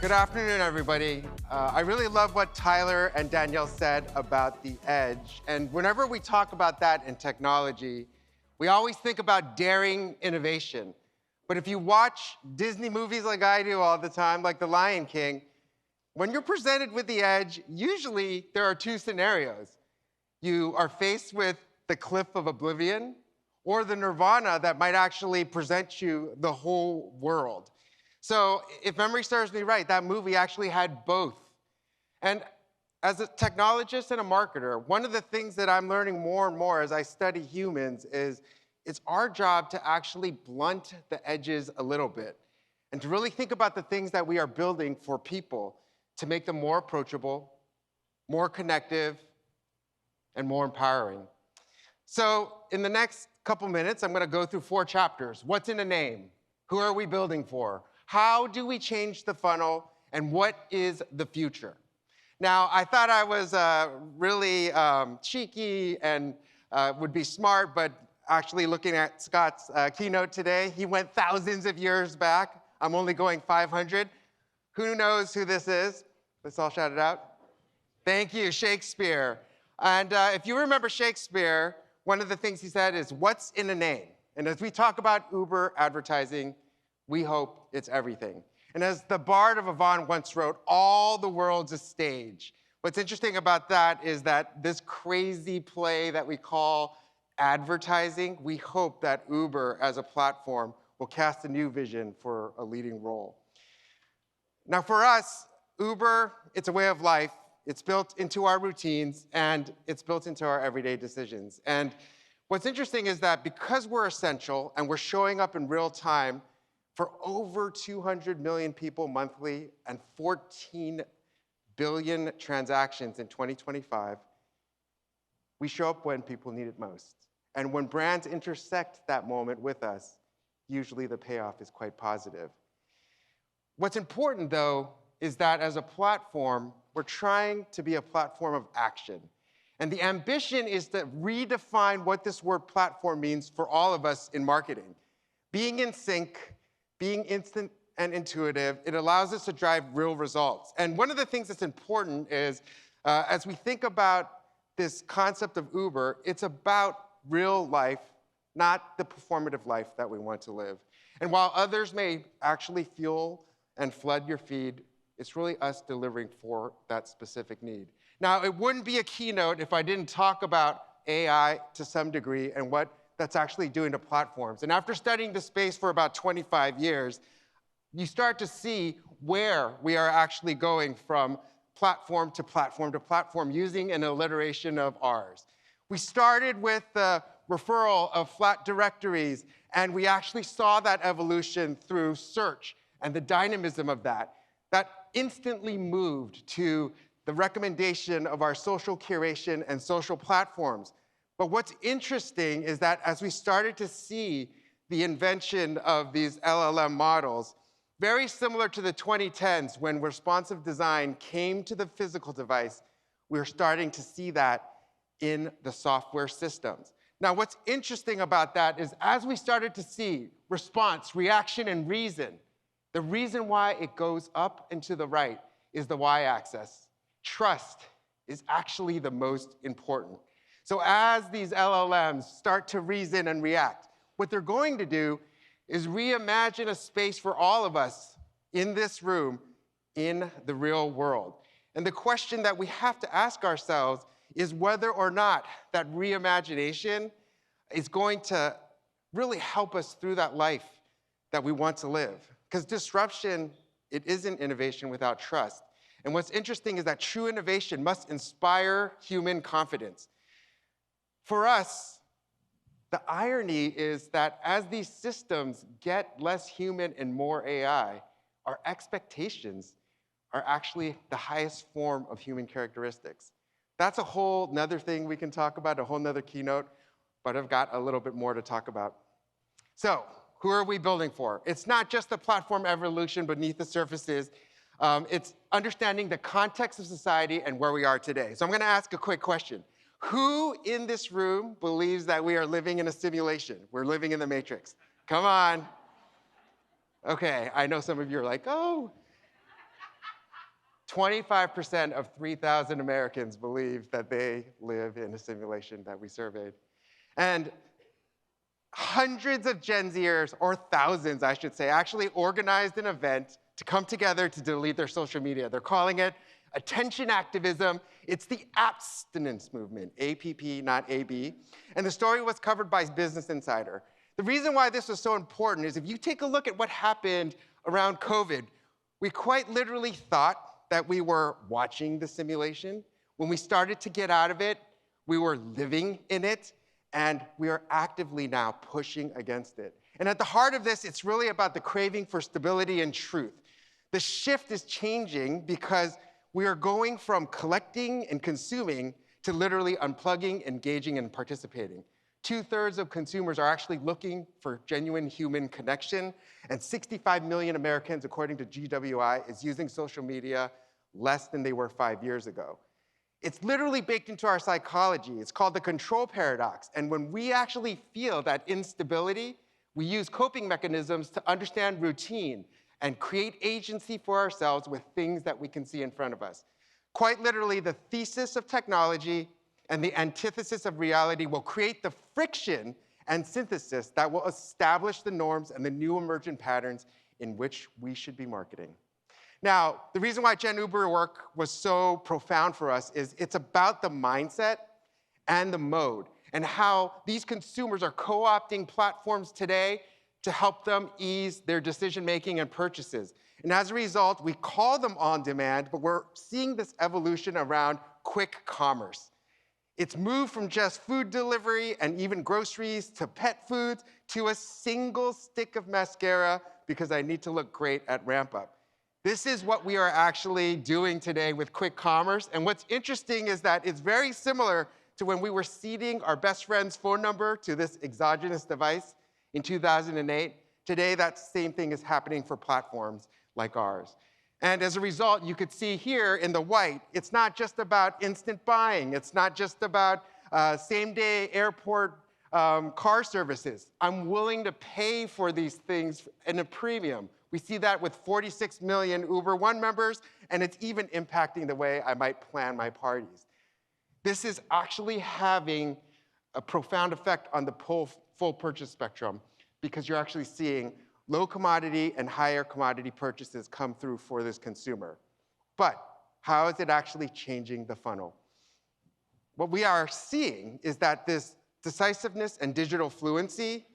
Good afternoon, everybody. I really love what Tyler and Danielle said about the edge. And whenever we talk about that in technology, we always think about daring innovation. But if you watch Disney movies like I do all the time, like The Lion King, when you're presented with the edge, usually there are two scenarios. You are faced with the cliff of oblivion or the nirvana that might actually present you the whole world. So if memory serves me right, that movie actually had both. And as a technologist and a marketer, one of the things that I'm learning more and more as I study humans is it's our job to actually blunt the edges a little bit and to really think about the things that we are building for people to make them more approachable, more connective, and more empowering. So in the next couple minutes, I'm going to go through 4 chapters. What's in a name? Who are we building for? How do we change the funnel? And what is the future? Now, I thought I was really cheeky and would be smart, but actually looking at Scott's keynote today, he went thousands of years back. I'm only going 500. Who knows who this is? Let's all shout it out. Thank you, Shakespeare. And if you remember Shakespeare, one of the things he said is, what's in a name? And as we talk about Uber advertising, we hope it's everything. And as the Bard of Avon once wrote, all the world's a stage. What's interesting about that is that this crazy play that we call advertising, we hope that Uber as a platform will cast a new vision for a leading role. Now for us, Uber, it's a way of life. It's built into our routines, and it's built into our everyday decisions. And what's interesting is that because we're essential and we're showing up in real time for over 200 million people monthly and 14 billion transactions in 2025, we show up when people need it most. And when brands intersect that moment with us, usually the payoff is quite positive. What's important, though, is that as a platform, we're trying to be a platform of action. And the ambition is to redefine what this word platform means for all of us in marketing. Being in sync, being instant and intuitive, it allows us to drive real results. And one of the things that's important is, as we think about this concept of Uber, it's about real life, not the performative life that we want to live. And while others may actually fuel and flood your feed, it's really us delivering for that specific need. Now, it wouldn't be a keynote if I didn't talk about AI to some degree and what that's actually doing to platforms. And after studying the space for about 25 years, you start to see where we are actually going from platform to platform to platform using an alliteration of R's. We started with the referral of flat directories, and we actually saw that evolution through search and the dynamism of that. That instantly moved to the recommendation of our social curation and social platforms. But what's interesting is that as we started to see the invention of these LLM models, very similar to the 2010s when responsive design came to the physical device, we're starting to see that in the software systems. Now, what's interesting about that is as we started to see response, reaction, and reason, the reason why it goes up and to the right is the y-axis. Trust is actually the most important. So as these LLMs start to reason and react, what they're going to do is reimagine a space for all of us in this room in the real world. And the question that we have to ask ourselves is whether or not that reimagination is going to really help us through that life that we want to live. Because disruption, it isn't innovation without trust. And what's interesting is that true innovation must inspire human confidence. For us, the irony is that as these systems get less human and more AI, our expectations are actually the highest form of human characteristics. That's a whole nother thing we can talk about, a whole nother keynote, but I've got a little bit more to talk about. So, who are we building for? It's not just the platform evolution beneath the surfaces. It's understanding the context of society and where we are today. So I'm going to ask a quick question. Who in this room believes that we are living in a simulation? We're living in the Matrix. Come on. Okay, I know some of you are like, oh. 25% of 3,000 Americans believe that they live in a simulation that we surveyed. And hundreds of Gen Zers, or thousands, I should say, actually organized an event to come together to delete their social media. They're calling it attention activism. It's the abstinence movement, APP, not AB. And the story was covered by Business Insider. The reason why this was so important is if you take a look at what happened around COVID, we quite literally thought that we were watching the simulation. When we started to get out of it, we were living in it, and we are actively now pushing against it. And at the heart of this, it's really about the craving for stability and truth. The shift is changing because we are going from collecting and consuming to literally unplugging, engaging, and participating. 2/3 of consumers are actually looking for genuine human connection, and 65 million Americans, according to GWI, is using social media less than they were 5 years ago. It's literally baked into our psychology. It's called the control paradox. And when we actually feel that instability, we use coping mechanisms to understand routine and create agency for ourselves with things that we can see in front of us. Quite literally, the thesis of technology and the antithesis of reality will create the friction and synthesis that will establish the norms and the new emergent patterns in which we should be marketing. Now, the reason why Gen Uber work was so profound for us is it's about the mindset and the mode and how these consumers are co-opting platforms today to help them ease their decision-making and purchases. And as a result, we call them on-demand, but we're seeing this evolution around quick commerce. It's moved from just food delivery and even groceries to pet foods to a single stick of mascara because I need to look great at RampUp. This is what we are actually doing today with quick commerce. And what's interesting is that it's very similar to when we were seeding our best friend's phone number to this exogenous device in 2008. Today, that same thing is happening for platforms like ours. And as a result, you could see here in the white, it's not just about instant buying. It's not just about same-day airport car services. I'm willing to pay for these things in a premium. We see that with 46 million Uber One members, and it's even impacting the way I might plan my parties. This is actually having a profound effect on the full purchase spectrum because you're actually seeing low commodity and higher commodity purchases come through for this consumer. But how is it actually changing the funnel? What we are seeing is that this decisiveness and digital fluency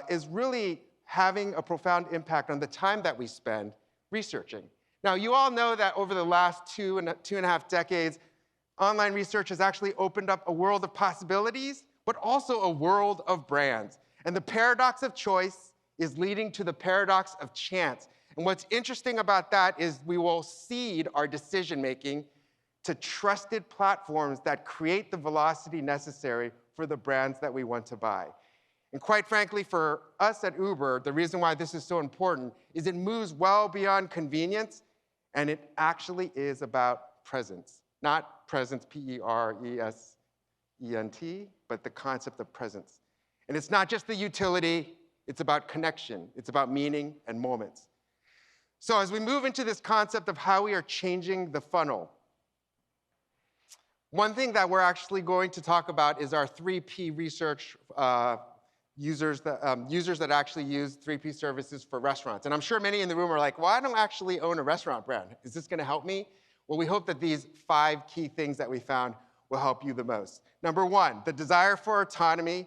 is really having a profound impact on the time that we spend researching. Now, you all know that over the last two and a half decades, online research has actually opened up a world of possibilities, but also a world of brands. And the paradox of choice is leading to the paradox of chance. And what's interesting about that is we will seed our decision-making to trusted platforms that create the velocity necessary for the brands that we want to buy. And quite frankly, for us at Uber, the reason why this is so important is it moves well beyond convenience, and it actually is about presence. Not presence, P-E-R-E-S-E-N-T, but the concept of presence. And it's not just the utility, it's about connection. It's about meaning and moments. So as we move into this concept of how we are changing the funnel, one thing that we're actually going to talk about is our 3P research users that actually use 3P services for restaurants. And I'm sure many in the room are like, well, I don't actually own a restaurant brand. Is this gonna help me? Well, we hope that these 5 key things that we found will help you the most. Number 1, the desire for autonomy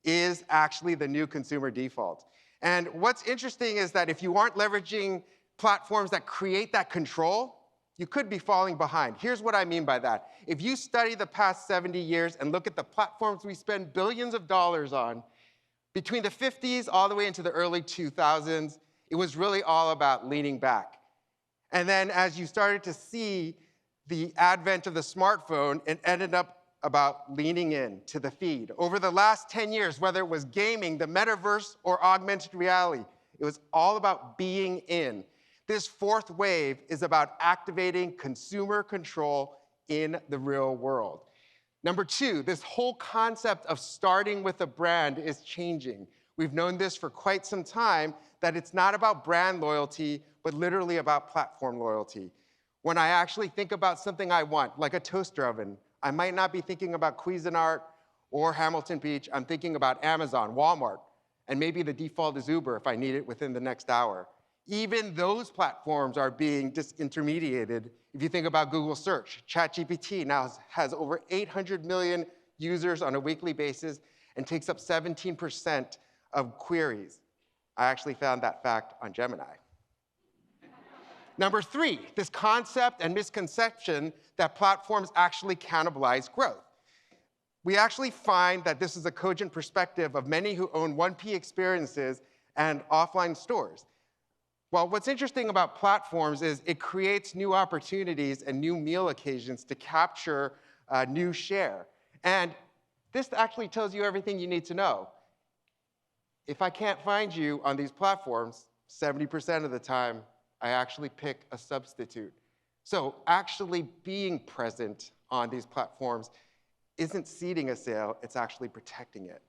is actually the new consumer default. And what's interesting is that if you aren't leveraging platforms that create that control, you could be falling behind. Here's what I mean by that. If you study the past 70 years and look at the platforms we spend billions of dollars on, between the 50s all the way into the early 2000s, it was really all about leaning back. And then as you started to see the advent of the smartphone, it ended up about leaning in to the feed. Over the last 10 years, whether it was gaming, the metaverse, or augmented reality, it was all about being in. This 4th wave is about activating consumer control in the real world. Number 2, this whole concept of starting with a brand is changing. We've known this for quite some time, that it's not about brand loyalty, but literally about platform loyalty. When I actually think about something I want, like a toaster oven, I might not be thinking about Cuisinart or Hamilton Beach. I'm thinking about Amazon, Walmart, and maybe the default is Uber if I need it within the next hour. Even those platforms are being disintermediated. If you think about Google search, ChatGPT now has over 800 million users on a weekly basis and takes up 17% of queries. I actually found that fact on Gemini. Number 3, this concept and misconception that platforms actually cannibalize growth. We actually find that this is a cogent perspective of many who own 1P experiences and offline stores. Well, what's interesting about platforms is it creates new opportunities and new meal occasions to capture new share. And this actually tells you everything you need to know. If I can't find you on these platforms, 70% of the time, I actually pick a substitute. So actually being present on these platforms isn't seeding a sale, it's actually protecting it.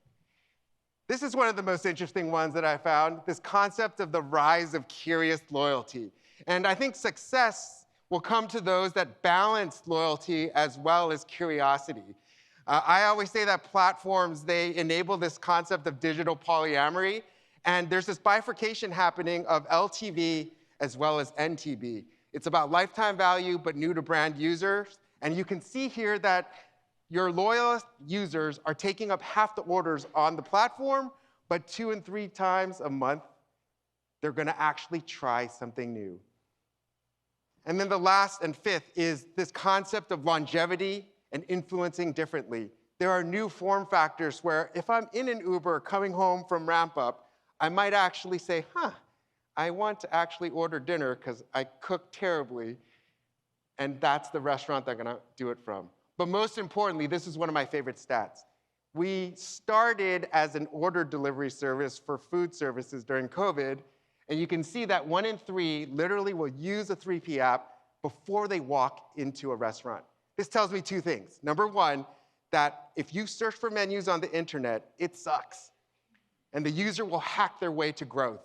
This is one of the most interesting ones that I found, this concept of the rise of curious loyalty. And I think success will come to those that balance loyalty as well as curiosity. I always say that platforms, they enable this concept of digital polyamory, and there's this bifurcation happening of LTV as well as NTB. It's about lifetime value, but new to brand users. And you can see here that your loyalist users are taking up half the orders on the platform, but 2 and 3 times a month, they're gonna actually try something new. And then the last and 5th is this concept of longevity and influencing differently. There are new form factors where if I'm in an Uber coming home from RampUp, I might actually say, I want to actually order dinner because I cook terribly, and that's the restaurant they're gonna do it from. But most importantly, this is one of my favorite stats. We started as an order delivery service for food services during COVID, and you can see that 1 in 3 literally will use a 3P app before they walk into a restaurant. This tells me 2 things. Number 1, that if you search for menus on the internet, it sucks, and the user will hack their way to growth.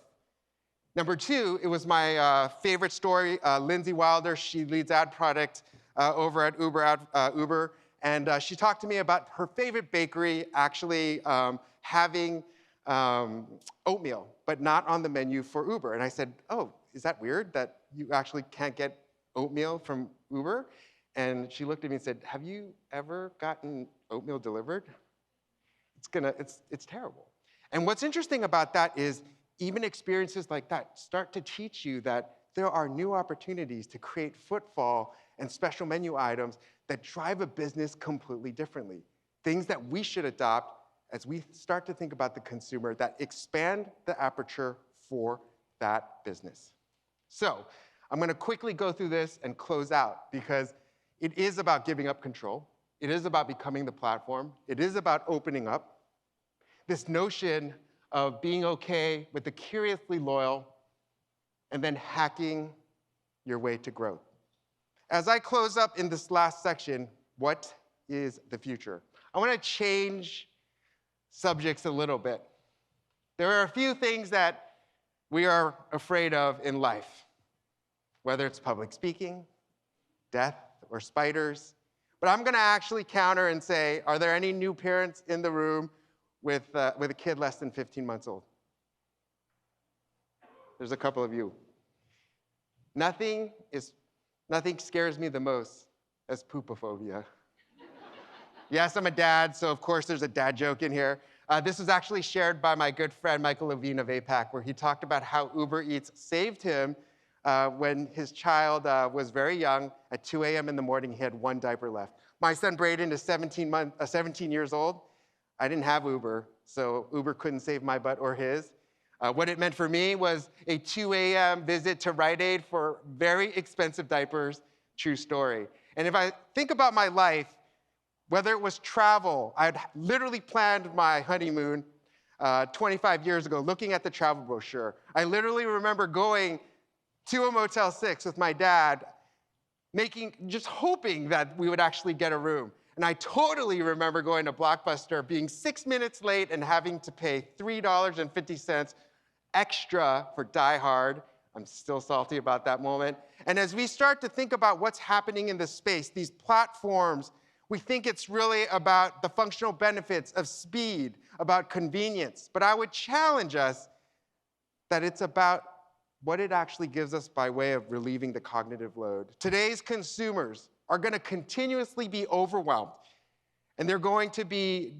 Number 2, it was my favorite story. Lindsay Wilder, she leads ad product over at Uber, and she talked to me about her favorite bakery actually having oatmeal, but not on the menu for Uber. And I said, oh, is that weird that you actually can't get oatmeal from Uber? And she looked at me and said, have you ever gotten oatmeal delivered? It's terrible. And what's interesting about that is even experiences like that start to teach you that there are new opportunities to create footfall and special menu items that drive a business completely differently. Things that we should adopt as we start to think about the consumer that expand the aperture for that business. So I'm gonna quickly go through this and close out because it is about giving up control. It is about becoming the platform. It is about opening up. This notion of being okay with the curiously loyal and then hacking your way to growth. As I close up in this last section, what is the future? I want to change subjects a little bit. There are a few things that we are afraid of in life, whether it's public speaking, death, or spiders. But I'm going to actually counter and say, are there any new parents in the room with a kid less than 15 months old? There's a couple of you. Nothing scares me the most as poopophobia. Yes, I'm a dad, so of course there's a dad joke in here. This was actually shared by my good friend Michael Levine of APAC, where he talked about how Uber Eats saved him when his child was very young. At 2 a.m. in the morning, he had 1 diaper left. My son Braden is 17 years old. I didn't have Uber, so Uber couldn't save my butt or his. What it meant for me was a 2 a.m. visit to Rite Aid for very expensive diapers, true story. And if I think about my life, whether it was travel, I'd literally planned my honeymoon 25 years ago, looking at the travel brochure. I literally remember going to a Motel 6 with my dad, just hoping that we would actually get a room. And I totally remember going to Blockbuster, being 6 minutes late and having to pay $3.50 extra for Die Hard, I'm still salty about that moment. And as we start to think about what's happening in this space, these platforms, we think it's really about the functional benefits of speed, about convenience. But I would challenge us that it's about what it actually gives us by way of relieving the cognitive load. Today's consumers are going to continuously be overwhelmed, and they're going to be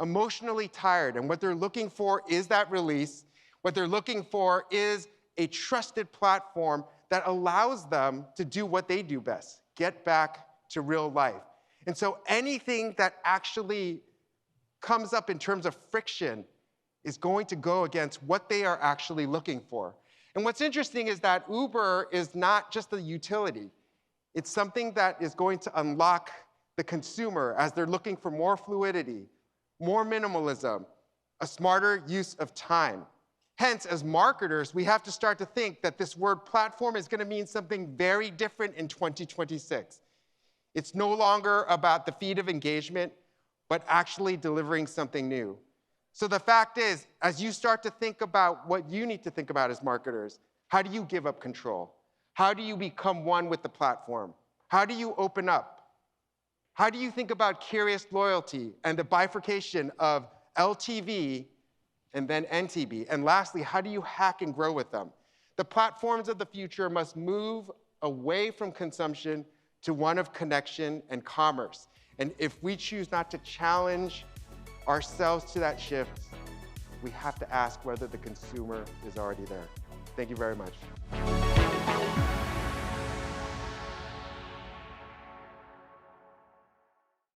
emotionally tired, and what they're looking for is that release. What they're looking for is a trusted platform that allows them to do what they do best, get back to real life. And so anything that actually comes up in terms of friction is going to go against what they are actually looking for. And what's interesting is that Uber is not just a utility. It's something that is going to unlock the consumer as they're looking for more fluidity, more minimalism, a smarter use of time. Hence, as marketers, we have to start to think that this word platform is going to mean something very different in 2026. It's no longer about the feed of engagement, but actually delivering something new. So the fact is, as you start to think about what you need to think about as marketers, how do you give up control? How do you become one with the platform? How do you open up? How do you think about curious loyalty and the bifurcation of LTV and then NTB? And lastly, how do you hack and grow with them? The platforms of the future must move away from consumption to one of connection and commerce. And if we choose not to challenge ourselves to that shift, we have to ask whether the consumer is already there. Thank you very much.